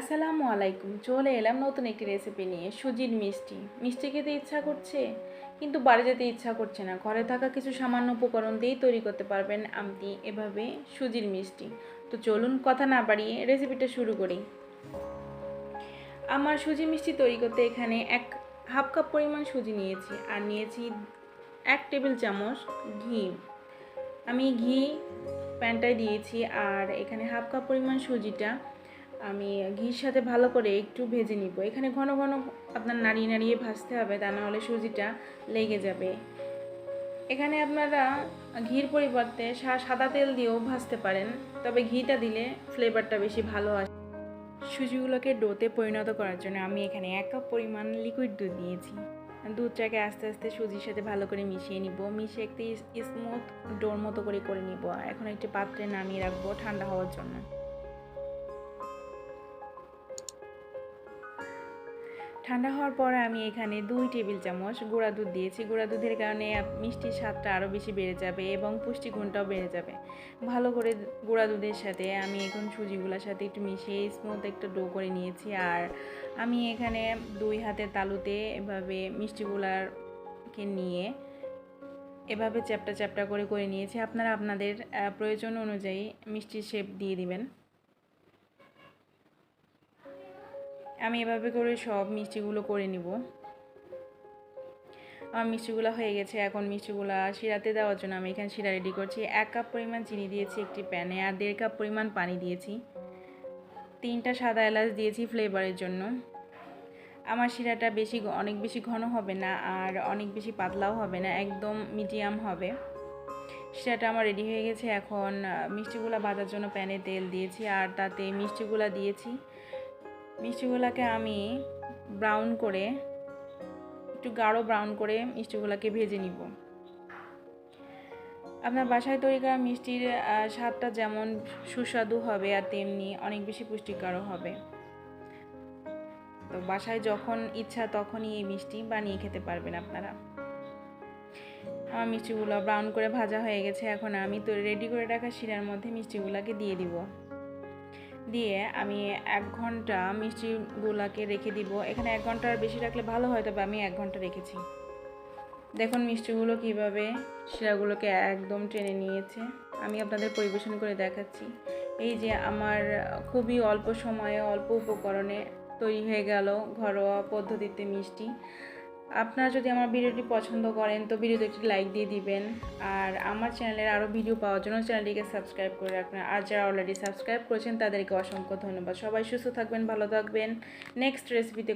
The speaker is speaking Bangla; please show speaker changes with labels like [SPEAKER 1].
[SPEAKER 1] আসসালামু আলাইকুম। চলে এলাম নতুন একটি রেসিপি নিয়ে, সুজির মিষ্টি। মিষ্টি খেতে ইচ্ছা করছে কিন্তু বাড়ি যেতে ইচ্ছা করছে না। ঘরে থাকা কিছু সামান্য উপকরণ দিয়েই তৈরি করতে পারবেন আপনি এভাবে সুজির মিষ্টি। তো চলুন কথা না বাড়িয়ে রেসিপিটা শুরু করি। আমার সুজি মিষ্টি তৈরি করতে এখানে হাফ কাপ পরিমাণ সুজি নিয়েছি আর নিয়েছি 1 টেবিল চামচ ঘি। আমি ঘি প্যানটায় দিয়েছি আর এখানে হাফ কাপ পরিমাণ সুজিটা আমি ঘির সাথে ভালো করে একটু ভেজে নিব। এখানে ঘন ঘন আপনার নাড়িয়ে নাড়িয়ে ভাজতে হবে, তা না হলে সুজিটা লেগে যাবে। এখানে আপনারা ঘির পরিবর্তে সাদা তেল দিয়েও ভাজতে পারেন, তবে ঘিটা দিলে ফ্লেভারটা বেশি ভালো আসে। সুজিগুলোকে ডোতে পরিণত করার জন্য আমি এখানে 1 কাপ পরিমাণ লিকুইড দুধ দিয়েছি। দুধটাকে আস্তে আস্তে সুজির সাথে ভালো করে মিশিয়ে নিব। মিশিয়ে একটি স্মুথ ডোর মতো করে নিব। এখন একটি পাত্রে নামিয়ে রাখবো ঠান্ডা হওয়ার জন্য। ঠান্ডা হওয়ার পর আমি এখানে 2 টেবিল চামচ গুঁড়া দুধ দিয়েছি। গুঁড়া দুধের কারণে মিষ্টির স্বাদটা আরও বেশি বেড়ে যাবে এবং পুষ্টিগুণটাও বেড়ে যাবে। ভালো করে গুঁড়া দুধের সাথে আমি এখন সুজিগুলোর সাথে একটু মিশিয়ে স্মুথ একটা ডো করে নিয়েছি। আর আমি এখানে 2 হাতের তালুতে এভাবে মিষ্টিগুলোকে নিয়ে এভাবে চ্যাপটা চ্যাপটা করে নিয়েছি। আপনারা আপনাদের প্রয়োজন অনুযায়ী মিষ্টির শেপ দিয়ে দিবেন। আমি এভাবে করে সব মিষ্টিগুলো করে নিব। আমার মিষ্টিগুলো হয়ে গেছে। এখন মিষ্টিগুলো শিরাতে দেওয়ার জন্য আমি এখানে শিরা রেডি করছি। 1 কাপ পরিমাণ চিনি দিয়েছি একটি প্যানে আর 1.5 কাপ পরিমাণ পানি দিয়েছি। 3টা সাদা এলাচ দিয়েছি ফ্লেভারের জন্য। আমার শিরাটা অনেক বেশি ঘন হবে না আর অনেক বেশি পাতলাও হবে না, একদম মিডিয়াম হবে। শিরাটা আমার রেডি হয়ে গেছে। এখন মিষ্টিগুলো ভাজার জন্য প্যানে তেল দিয়েছি আর তাতে মিষ্টিগুলো দিয়েছি। মিষ্টিগুলোকে আমি একটু গাঢ় ব্রাউন করে মিষ্টিগুলোকে ভেজে নিব। আপনার বাসায় তৈরি করা মিষ্টির স্বাদটা যেমন সুস্বাদু হবে আর তেমনি অনেক বেশি পুষ্টিকরও হবে। তো বাসায় যখন ইচ্ছা তখনই এই মিষ্টি বানিয়ে খেতে পারবেন আপনারা। আমার মিষ্টিগুলো ব্রাউন করে ভাজা হয়ে গেছে। এখন আমি তো রেডি করে রাখা শিরার মধ্যে মিষ্টিগুলোকে দিয়ে দিব। দিয়ে আমি 1 ঘন্টা মিষ্টিগুলোকে রেখে দিব। এখানে 1 ঘন্টার বেশি রাখলে ভালো হয়, তবে আমি 1 ঘন্টা রেখেছি। দেখুন মিষ্টিগুলো কীভাবে শিরাগুলোকে একদম টেনে নিয়েছে। আমি আপনাদের পরিবেশন করে দেখাচ্ছি। এই যে আমার খুবই অল্প সময়ে অল্প উপকরণে তৈরি হয়ে গেল ঘরোয়া পদ্ধতিতে মিষ্টি। আপনারা যদি আমার ভিডিওটি পছন্দ করেন তো ভিডিওতে একটি লাইক দিয়ে দিবেন। আর আমার চ্যানেলের আরও ভিডিও পাওয়ার জন্য চ্যানেলটিকে সাবস্ক্রাইব করে রাখবেন। আর যারা অলরেডি সাবস্ক্রাইব করেছেন তাদেরকে অসংখ্য ধন্যবাদ। সবাই সুস্থ থাকবেন, ভালো থাকবেন। নেক্সট রেসিপিতে